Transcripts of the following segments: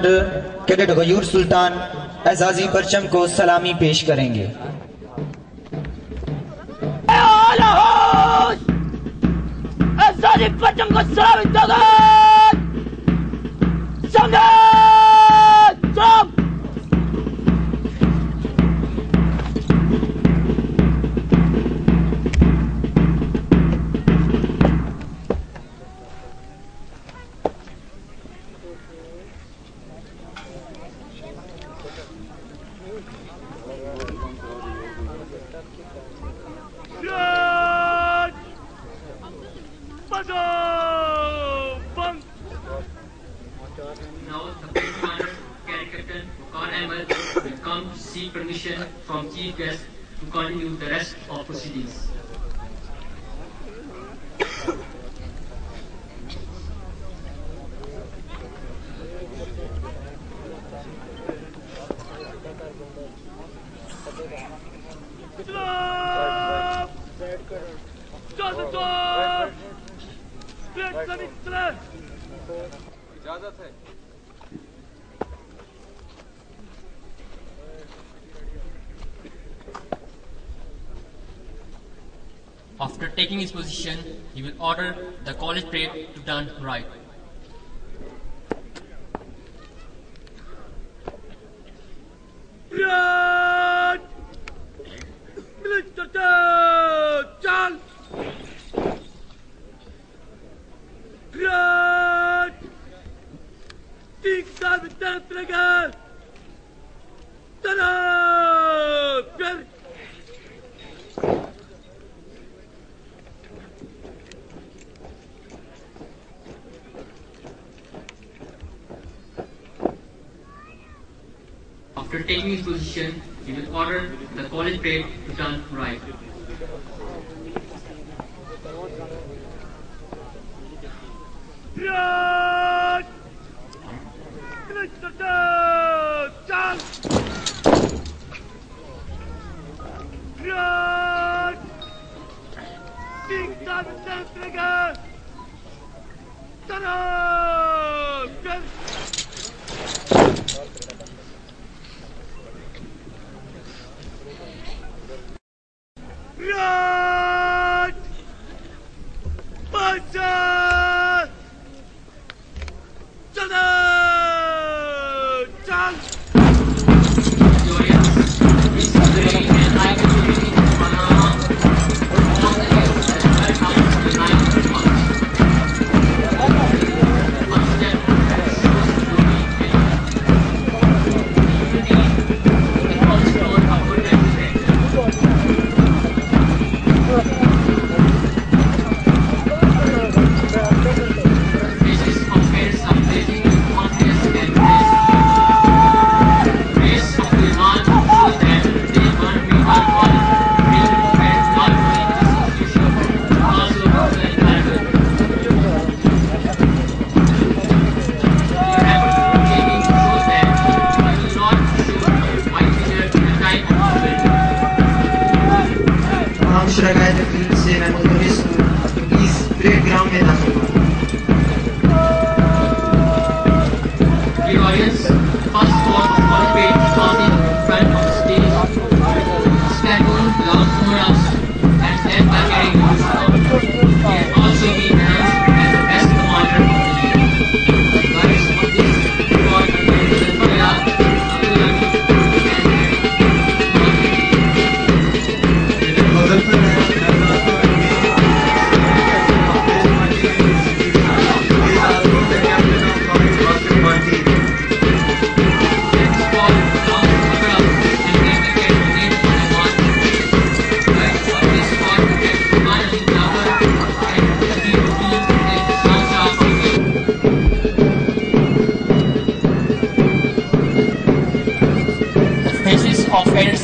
Cadet Gayur सुल्तान एजाजी परचम को सलामी पेश करेंगे। एजाजी परचम को सलामी seek permission from chief guest to continue the rest of proceedings. After taking his position, he will order the college parade to turn right. After taking his position, he will order the college parade to turn right.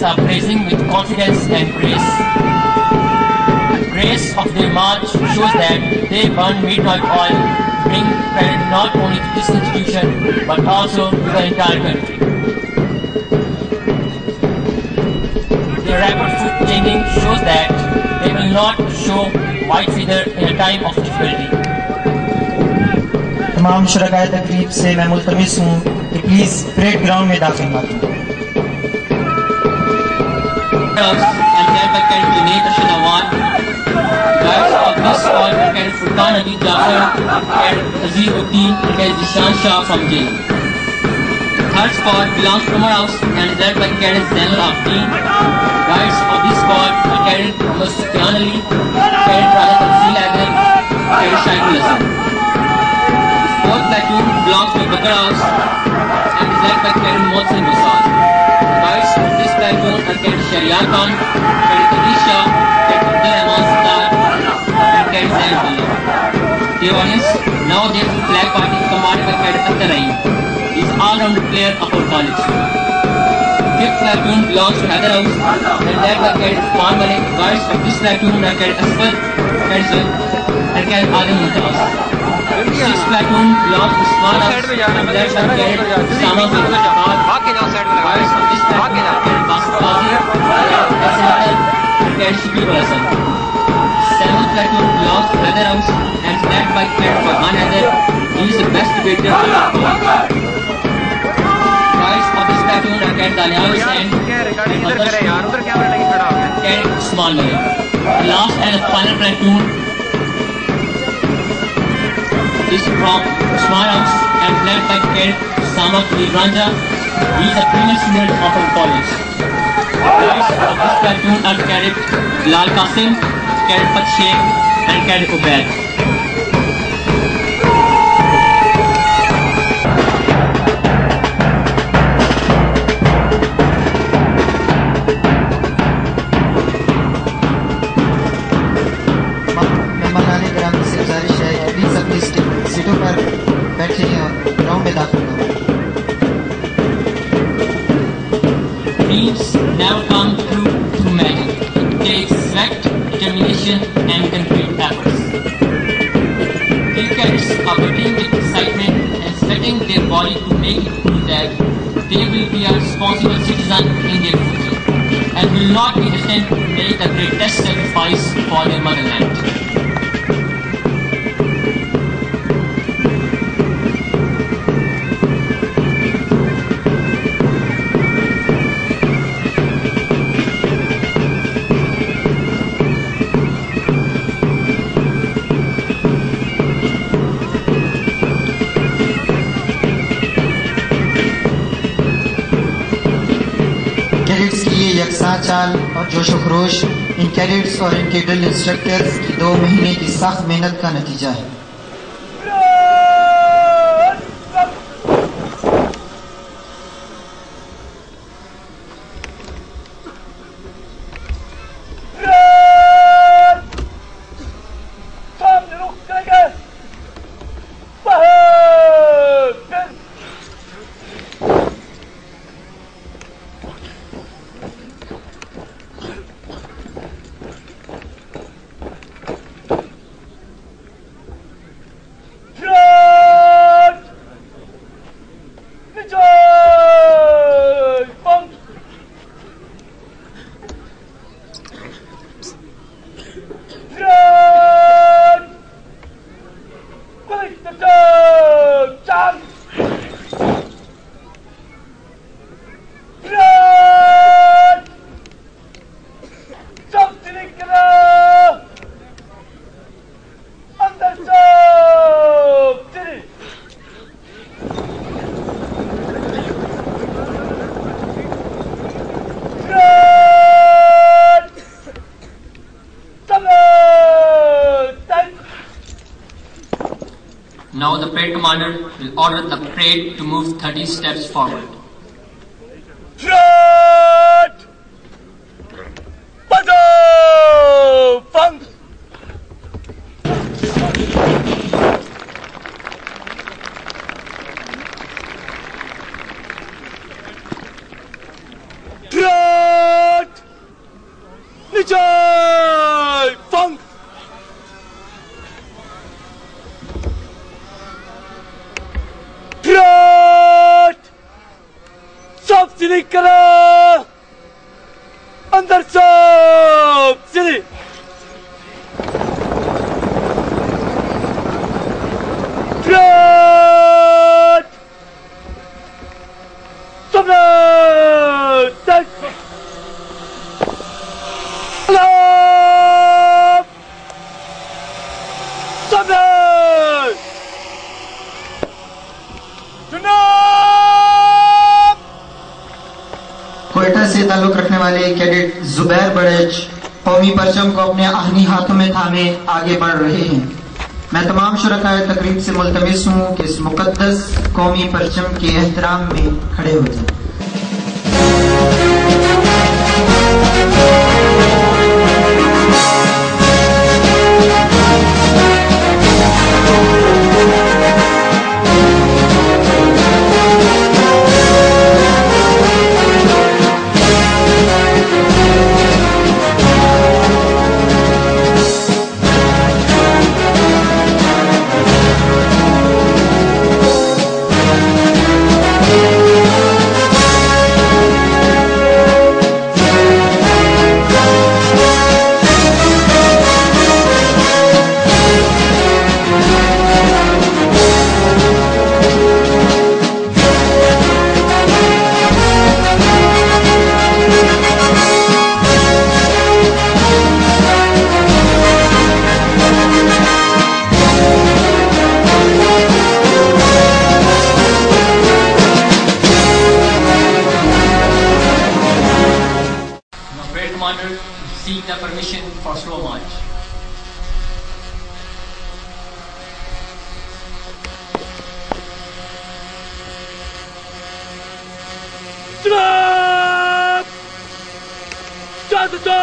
Are blazing with confidence and grace. The grace of their march shows that they burn midnight oil, bring credit not only to this institution but also to the entire country. Their rapid foot changing shows that they will not show white feather in a time of difficulty. تمام شرکائے تقریب سے میں ملتمس ہوں کہ please parade ground میں داخل نہ کریں. And led by Cadet Junaid Rashid Awad. Guides of this squad are Cadet Furqan Ali Jafar, Cadet Aziz Uddin, and Cadet Zishan Shah from jail. Third squad belongs to Umar House and is led by Cadet Zainal Abdin. Guides of this squad are Cadet Muhammad Sufyan Ali, Cadet Raja Tanzeel Adil, Cadet Shaikul Hasan. Fourth platoon belongs to Bakar House and is led by Cadet Mohsin Musad. Guides of this platoon are Cadet Shariar Khan, Cadet Idris Shah, Cadet Abdul Rahman Sitar, and Cadet Zain Abdullah. Dear audience, now there is the flag party commanded by Cadet Akhtar Rahim. He is all-rounder player of our college. Fifth platoon belongs to Hyder House and led by Cadet Usman Malik. Guides of this platoon are Cadet Asfar, Cadet Zul, and Cadet Adam Mumtaz. Sixth platoon belongs to Usman House and led by Cadet Sama bin Jafar. Guides of this platoon are Cadet Basit Qazi, Cadet SNL, and Cadet Shakib Hasan. Seventh platoon belongs to Hyder House and is led by Cadet Farhan Hyder. He is the best debater of the college. Guides of this platoon are Cadet Daniel Hussain, Cadet Usman Malik. The last and the final platoon is from Usman House and is led by Cadet Sama Khalil Ranja. He is a premier student of our college. Guides of this platoon are Cadet Bilal Qasim, Cadet Fath Sheikh, and Cadet Ubaid. سیٹوں پر بیٹھے ہیں اور ground میں داخل ہوں. Dreams never come true through magic. It takes sweat, determination, and concrete efforts. These cadets are waiting with excitement and sweating their body to make it prove that they will be a responsible citizen in their future and will not be hesitant to make the greatest sacrifice for their motherland. Cadets کی یہ یکساں چال اور جوش و خروش ان cadets اور ان کے ڈرل انسٹرکٹرز کی 2 مہینے کی سخت محنت کا نتیجہ ہے. Now the parade commander will order the parade to move 30 steps forward. Shot! Bado! Fang! Shot! Nijay! Fang! Stop sitting karo! Andar stop sitting! Stop! Sublet! Take! Alarm! Sublet! Junab! Quetta से ताल्लुक रखने वाले कैडेट जुबैर बड़ेच कौमी परचम को अपने आहनी हाथों में थामे आगे बढ़ रहे हैं। मैं तमाम शुरकाए तकरीब से मुल्तमिस हूँ कि इस मुकद्दस कौमी परचम के एहतराम में खड़े हो जाएं। Commander, seek the permission for slow march. Junab! Jadda!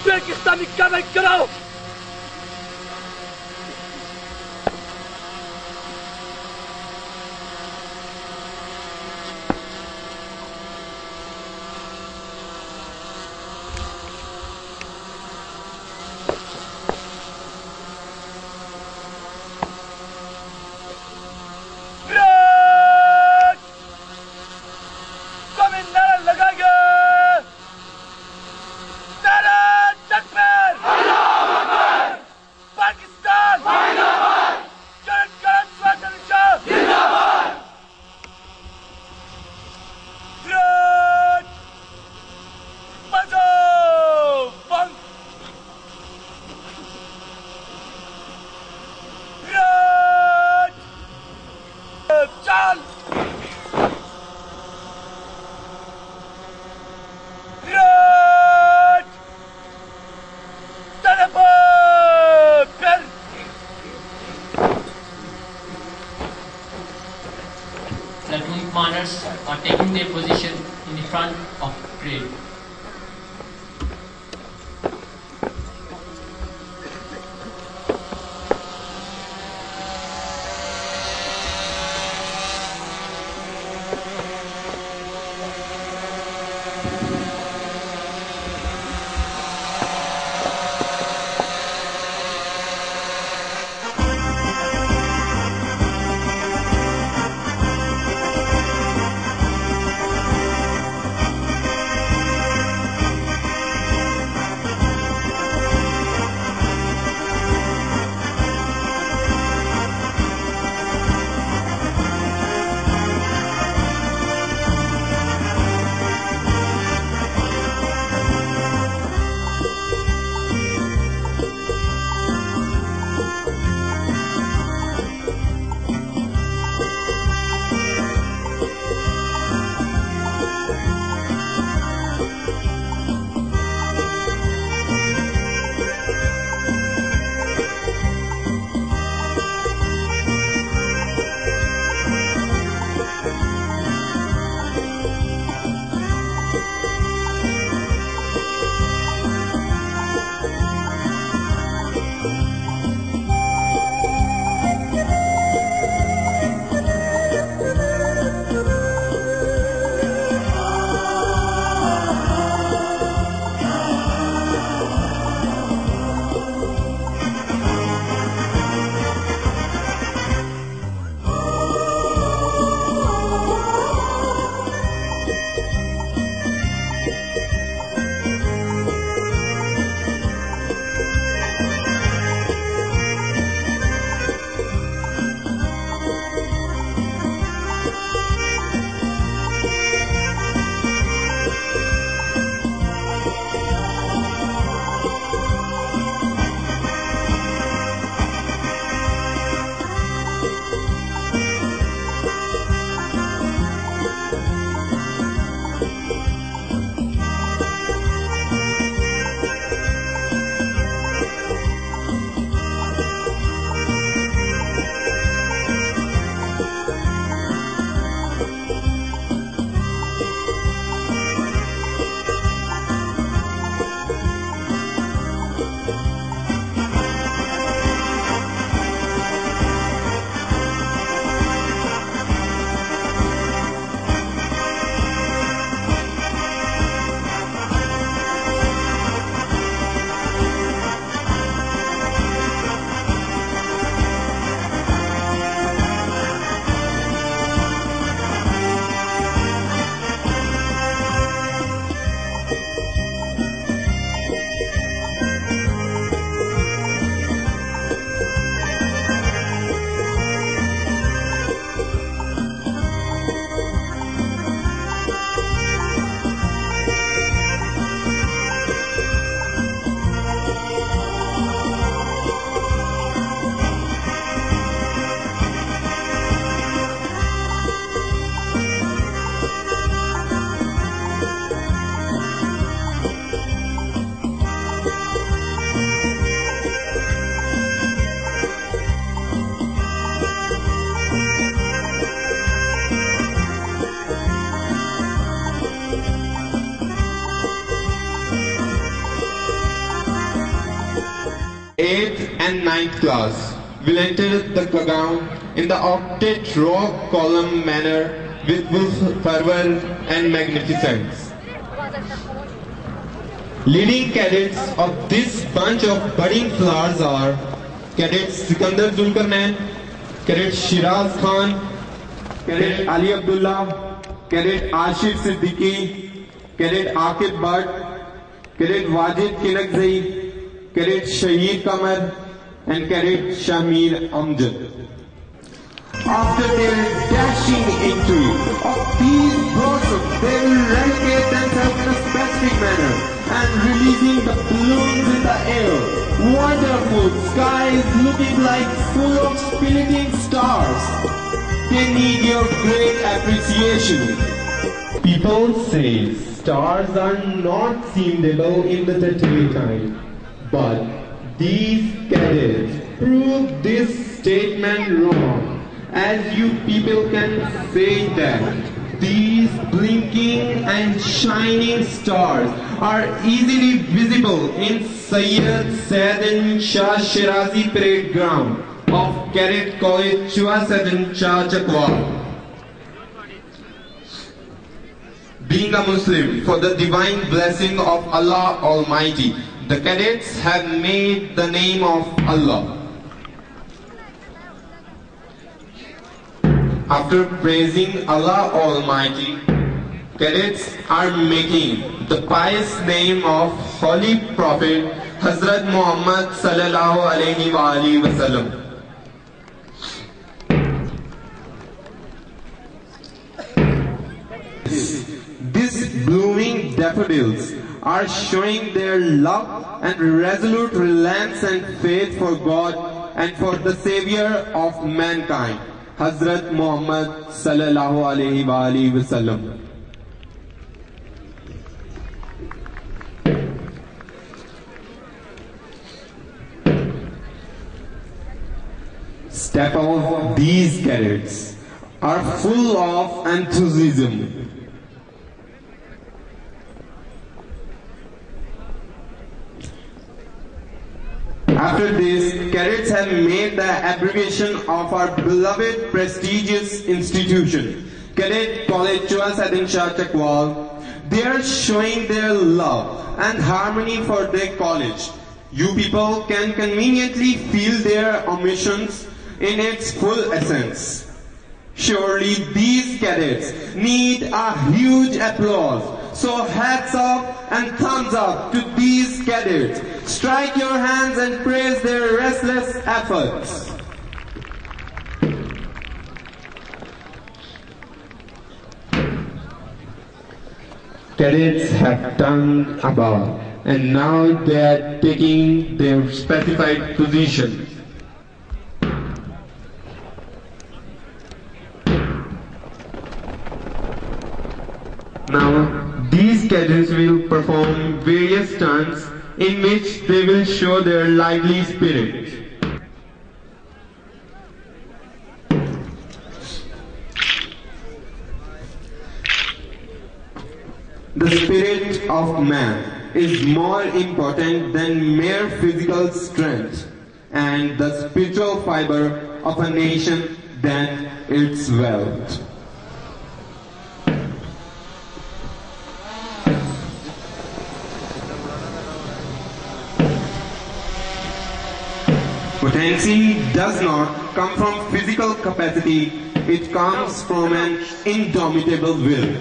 Pakistani comment करो। Platoon commanders are taking their position in the front of parade. and 9th class will enter the Kagam in the octet rock column manner with fervor and magnificence. Leading cadets of this bunch of budding flowers are Cadet Sikandar Zulkarnain, Cadet Shiraz Khan, Cadet Ali Abdullah, Cadet Ashif Siddiqui, Cadet Akib Bhatt, Cadet Wajid Kinakzai, Cadet Shaheed Kamar, and Cadet Shamir Amjad. After their dashing entry of these blossoms, they will relegate themselves in a specific manner and releasing the balloons in the air. Wonderful skies looking like full of splitting stars. They need your great appreciation. People say stars are not seeable in the daytime, but these cadets prove this statement wrong. As you people can say that these blinking and shining stars are easily visible in Syed Sadan Shah Shirazi Parade Ground of Cadet College Chua Sadan Shah Chakwal. Being a Muslim, for the divine blessing of Allah Almighty, the cadets have made the name of Allah. After praising Allah Almighty, cadets are making the pious name of Holy Prophet Hazrat Muhammad Sallallahu Alaihi Wasallam. These blooming daffodils are showing their love and resolute reliance and faith for God and for the Savior of mankind, Hazrat Muhammad Sallallahu Alaihi Wasallam. Step of these cadets are full of enthusiasm. After this, cadets have made the abbreviation of our beloved prestigious institution, Cadet College Chua Sadan Shah Chakwal. They are showing their love and harmony for their college. You people can conveniently feel their omissions in its full essence. Surely these cadets need a huge applause. So hats off and thumbs up to these cadets. Strike your hands and praise their restless efforts. Cadets have turned about and now they are taking their specified position. Now, these cadets will perform various stunts in which they will show their lively spirit. The spirit of man is more important than mere physical strength, and the spiritual fiber of a nation than its wealth. Potency does not come from physical capacity, it comes from an indomitable will.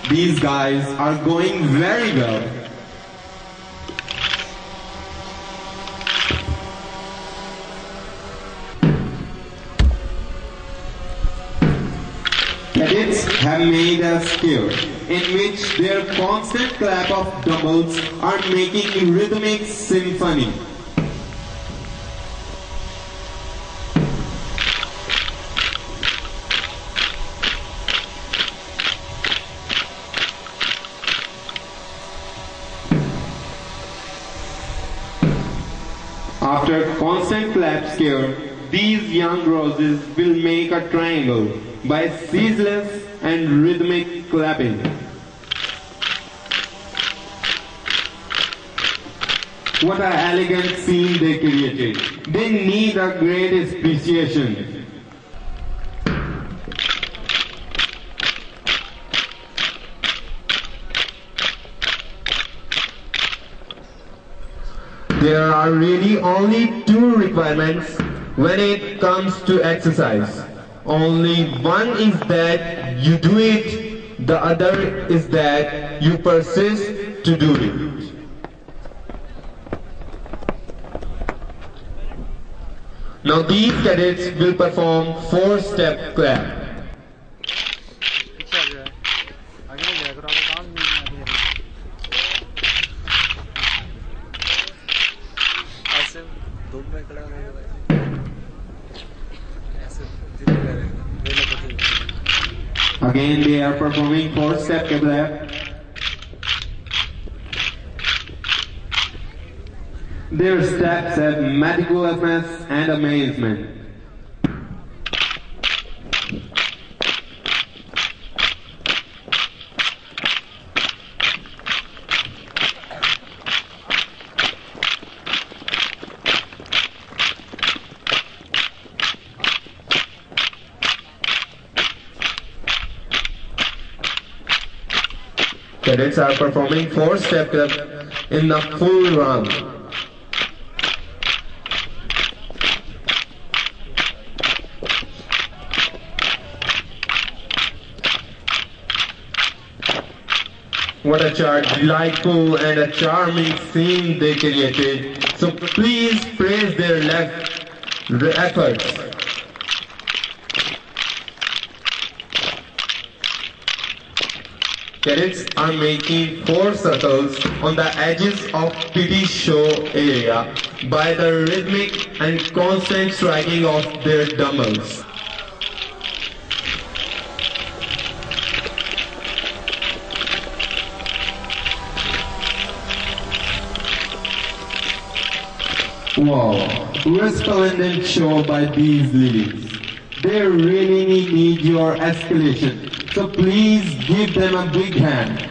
These guys are going very well. Cadets have made a scale in which their constant clap of dumbbells are making rhythmic symphony. After constant clap scare, these young roses will make a triangle by ceaseless and rhythmic clapping. What an elegant scene they created. They need a great appreciation. There are really only two requirements when it comes to exercise. Only one is that you do it, the other is that you persist to do it. Now these cadets will perform 4-step clap. पीछे आ गया है आगे नहीं जाएगा आपको काम नहीं है ऐसे धूप में खड़ा रहेगा ऐसे धीरे रहेगा मेरे को Again they are performing 4-step clap. Their steps have meticulousness and amazement. Cadets are performing 4-step clap in the full run. What a delightful and a charming scene they created. So please praise their efforts. Cadets are making 4 circles on the edges of PT show area by the rhythmic and constant striking of their dumbbells. Wow, resplendent show by these ladies. They really need your escalation. So please give them a big hand.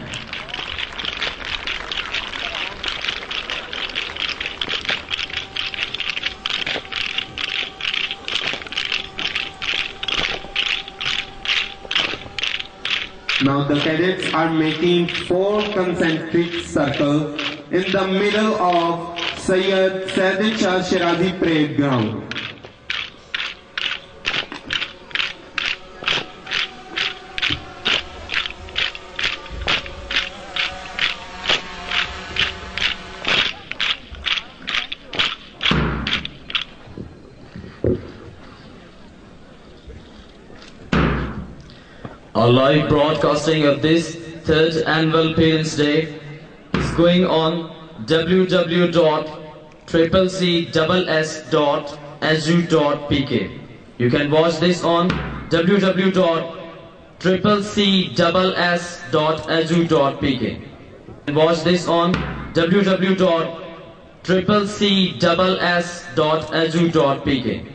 Now the cadets are making 4 concentric circles in the middle of Sayyid Shah Shirazi Parade Ground. A live broadcasting of this 3rd Annual Parents' Day is going on www.ccss.su.pk. You can watch this on www.ccss.su.pk. And watch this on www.ccss.su.pk.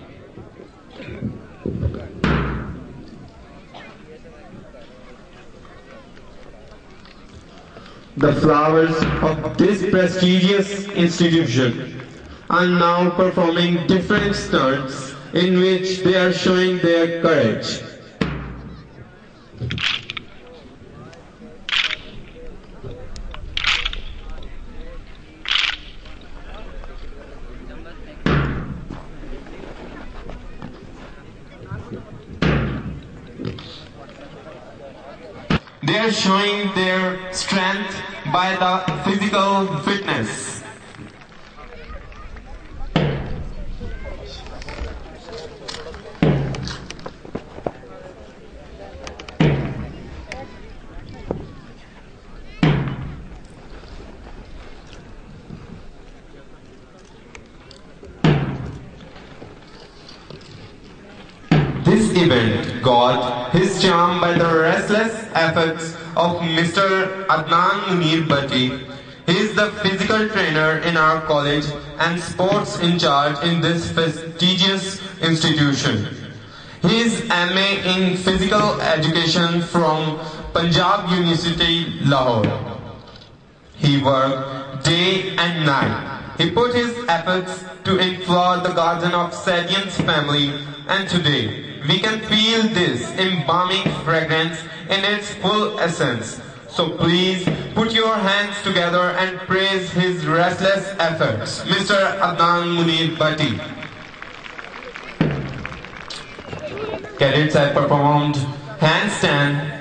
The flowers of this prestigious institution are now performing different stunts in which they are showing their courage. They are showing their strength by the physical fitness. This event got his charm by the restless efforts of Mr. Adnan Munir Bhatti. He is the physical trainer in our college and sports in charge in this prestigious institution. He is MA in physical education from Punjab University, Lahore. He worked day and night He put his efforts to inflower the garden of Sadian's family, and today we can feel this embalming fragrance in its full essence. So please put your hands together and praise his restless efforts, Mr. Adnan Munir Bhatti. Cadets have performed handstand,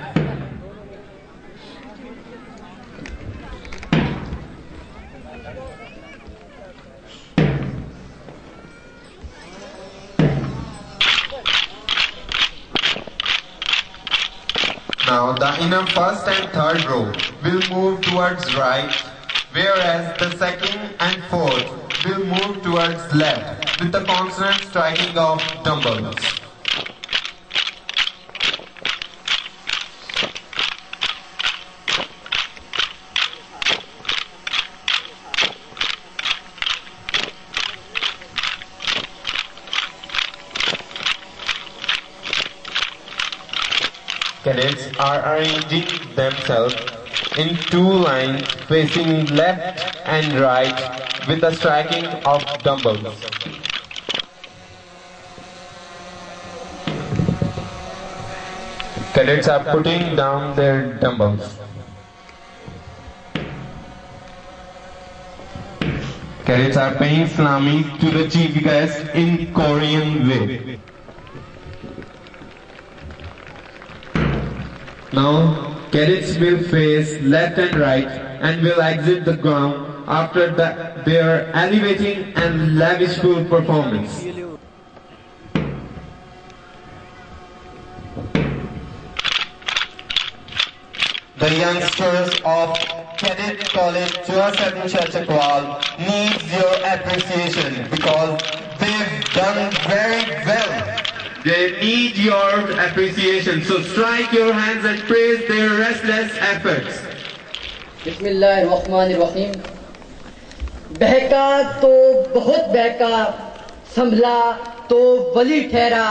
now the inner first and third row will move towards right, whereas the second and fourth will move towards left with the constant striking of dumbbells. Cadets are arranging themselves in two lines facing left and right with the striking of dumbbells. Cadets are putting down their dumbbells. Cadets are paying salami to the chief guest in Korean way. Now, cadets will face left and right and will exit the ground after their elevating and lavishful performance. The youngsters of Cadet College Joaset Chachakwal needs your appreciation because they've done very well. They need your appreciation, so strike your hands and praise their restless efforts. बिस्मिल्लाहिर्रहमानिर्रहीम। बहका तो बहुत बहका, संभला तो वली ठहरा।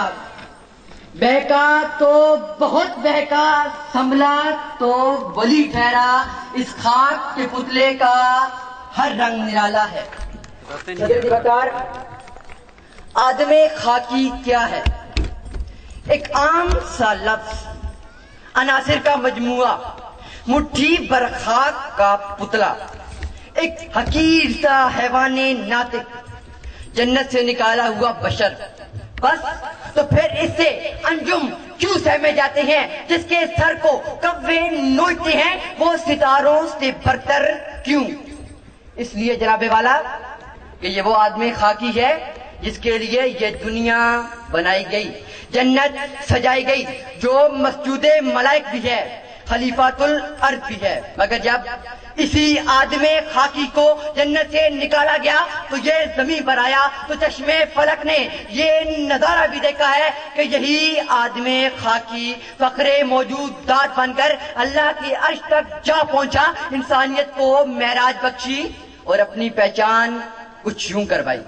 बहका तो बहुत बहका, संभला तो वली ठहरा। इस खाक के पुतले का हर रंग निराला है। आदमे खाकी क्या है? एक आम सा लफ्ज, अनासिर का मजमुआ, मुट्ठी बरखाक का पुतला, एक हकीर सा हैवाने नातिक, जन्नत से निकाला हुआ बशर। बस तो फिर इससे अंजुम क्यों सहमे जाते हैं? जिसके सर को कव्वे नोचते हैं वो सितारों से बरतर क्यों? इसलिए जनाबे वाला कि ये वो आदमी खाकी है जिसके लिए ये दुनिया बनाई गई, जन्नत सजाई गई, जो मस्जूदे मलाइक भी है, खलीफातुल अर्द भी है। मगर जब इसी आदमे खाकी को जन्नत से निकाला गया तो ये जमीन पर आया तो चश्मे फलक ने ये नजारा भी देखा है कि यही आदमे खाकी फखरे मौजूदात बनकर अल्लाह की अर्श तक जा पहुंचा, इंसानियत को महराज बख्शी और अपनी पहचान कुछ यूं करवाई।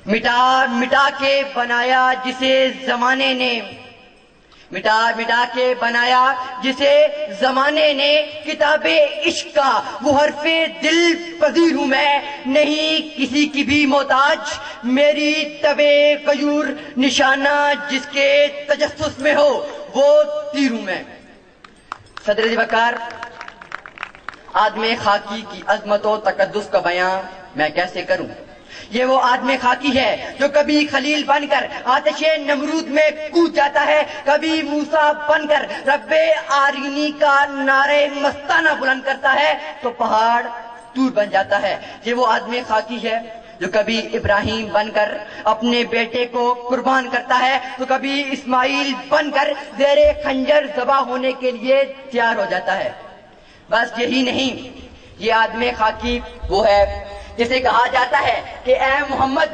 मिटा मिटा के बनाया जिसे जमाने ने, मिटा मिटा के बनाया जिसे जमाने ने, किताबे इश्क का वो हरफे दिल पजीर हूं मैं, नहीं किसी की भी मोहताज, मेरी तबे कयूर निशाना जिसके तजस्सुस में हो वो तीर हूं मैं। सदर वकार, आदमे खाकी की अजमत और तकद्दुस का बयां मैं कैसे करूं? ये वो आदमी खाकी है जो कभी खलील बनकर आतिशे नमरूद में कूद जाता है, कभी मूसा बनकर रब्बे आरीनी का नारे मस्ताना बुलंद करता है तो पहाड़ तूर बन जाता है। ये वो आदमी खाकी है जो कभी इब्राहिम बनकर अपने बेटे को कुर्बान करता है तो कभी इस्माइल बनकर ज़ेरे खंजर ज़बा होने के लिए तैयार हो जाता है। बस यही नहीं, ये आदमी खाकी वो है जिसे कहा जाता है कि ए मोहम्मद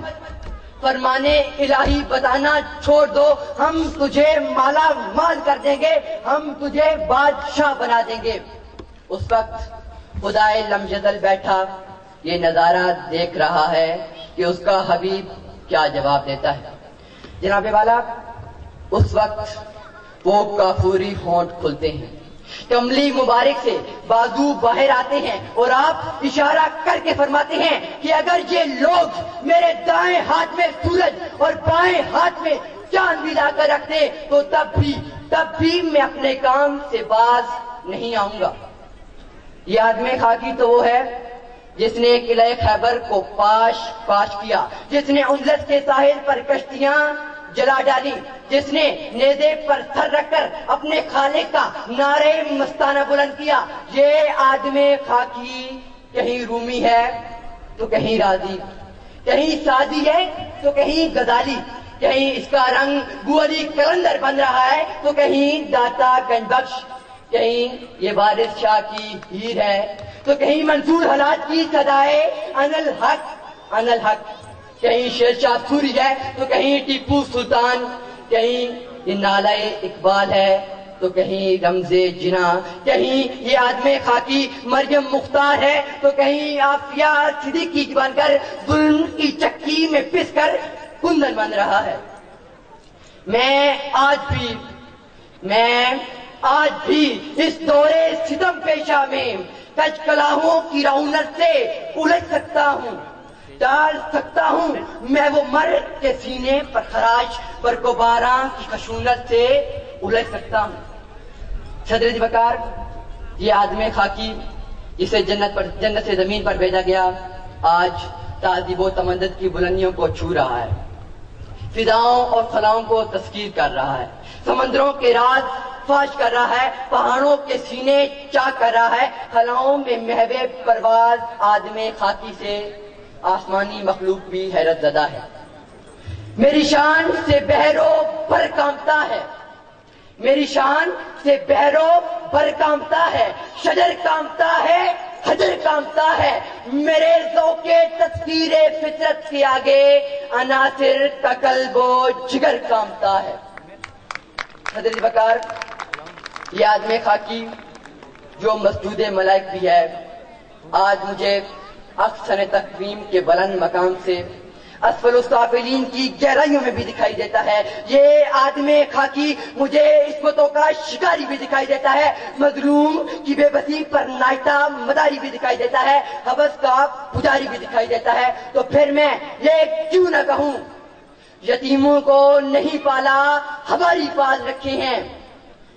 फरमाने इलाही बताना छोड़ दो, हम तुझे माला माल कर देंगे, हम तुझे बादशाह बना देंगे। उस वक्त खुदाए लमजदल बैठा ये नजारा देख रहा है कि उसका हबीब क्या जवाब देता है। जनाबे वाला, उस वक्त वो काफूरी होंठ खुलते हैं, کملی مبارک سے بازو باہر آتے ہیں اور آپ اشارہ کر کے فرماتے ہیں کہ اگر یہ لوگ میرے دائیں ہاتھ میں سورج اور بائیں ہاتھ میں چاند بھی لا کر رکھتے تو تب بھی میں اپنے کام سے باز نہیں آؤں گا. یہ آدمی خاکی تو وہ ہے جس نے قلعہ خیبر کو پاش کیا، جس نے اندلس کے ساحل پر کشتیاں جلا ڈالی، جس نے نیزے پر سر رکھ کر اپنے خالق کا نعرے مستانہ بلند کیا. یہ آدمی خاکی کہیں رومی ہے تو کہیں رازی، کہیں سعدی ہے تو کہیں غزالی، کہیں اس کا رنگ گولی کلندر بن رہا ہے تو کہیں داتا گنج بخش، کہیں یہ وارث شاہ کی ہیر ہے تو کہیں منصور حالات کی صدائے ان الحق، کہیں شیر شاہ سوری ہے تو کہیں ٹیپو سلطان، کہیں یہ نالہ اقبال ہے تو کہیں رمز جنا، کہیں یہ آدمی خاکی مریم مختار ہے تو کہیں آفیہ صدیقی بن کر ظلم کی چکی میں پس کر کندن بن رہا ہے. میں آج بھی اس دورے ستم پیشہ میں کچ کلاہوں کی رونق سے الجھ سکتا ہوں، ڈال سکتا ہوں میں وہ مرد کے سینے پر خراش برق و باران کی خشونت سے الجھ سکتا ہوں. صدر وقار یہ آدمی خاکی جسے جنت سے زمین پر بھیجا گیا آج تہذیب و تمدد کی بلندیوں کو چھو رہا ہے، فضاؤں اور خلاؤں کو تسخیر کر رہا ہے، سمندروں کے راز فاش کر رہا ہے، پہاڑوں کے سینے چاک کر رہا ہے. خلاؤں میں محو پرواز آدمی خاکی سے آسمانی مخلوق بھی حیرت زدہ ہے. میری شان سے بحرو بر کامتا ہے، میری شان سے بحرو بر کامتا ہے، شجر کامتا ہے، حجر کامتا ہے، میرے ذوق تصویر فطرت کے آگے عناصر کا قلب و جگر کامتا ہے. حضرت وقار یہ آدمی خاکی جو مسجود ملائک بھی ہے آج مجھے اکثر تقویم کے بلند مقام سے اسفل السافلین کی گہرائیوں میں بھی دکھائی دیتا ہے. یہ آدمی خاکی مجھے عصمتوں کا شکاری بھی دکھائی دیتا ہے، مظلوم کی بے بسی پر نائتا مداری بھی دکھائی دیتا ہے، حوث کا پجاری بھی دکھائی دیتا ہے. تو پھر میں یہ کیوں نہ کہوں یتیموں کو نہیں پالا ہماری پال رکھے ہیں،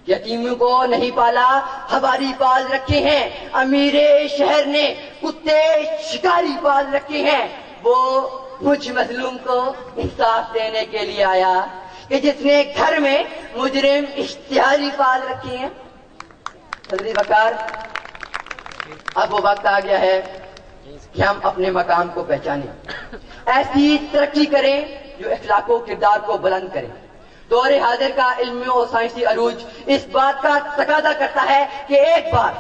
یتیموں کو نہیں پالا ہماری پال رکھے ہیں، امیر شہر نے کتے شکاری پال رکھے ہیں. وہ مجھ مظلوم کو انصاف دینے کے لیے آیا کہ جس نے گھر میں مجرم اشتہاری پال رکھے ہیں. حضرت وقار اب وہ وقت آ گیا ہے کہ ہم اپنے مقام کو پہچانیں، ایسی ترقی کریں جو اخلاق و کردار کو بلند کرے. دور حاضر کا علمی و سائنسی عروج اس بات کا تقاضا کرتا ہے کہ ایک بار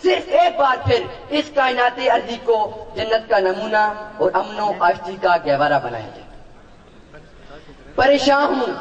صرف ایک بار پھر اس کائنات ارضی کو جنت کا نمونہ اور امن و آشتی کا گہوارہ بنایا جائے. پریشان ہوں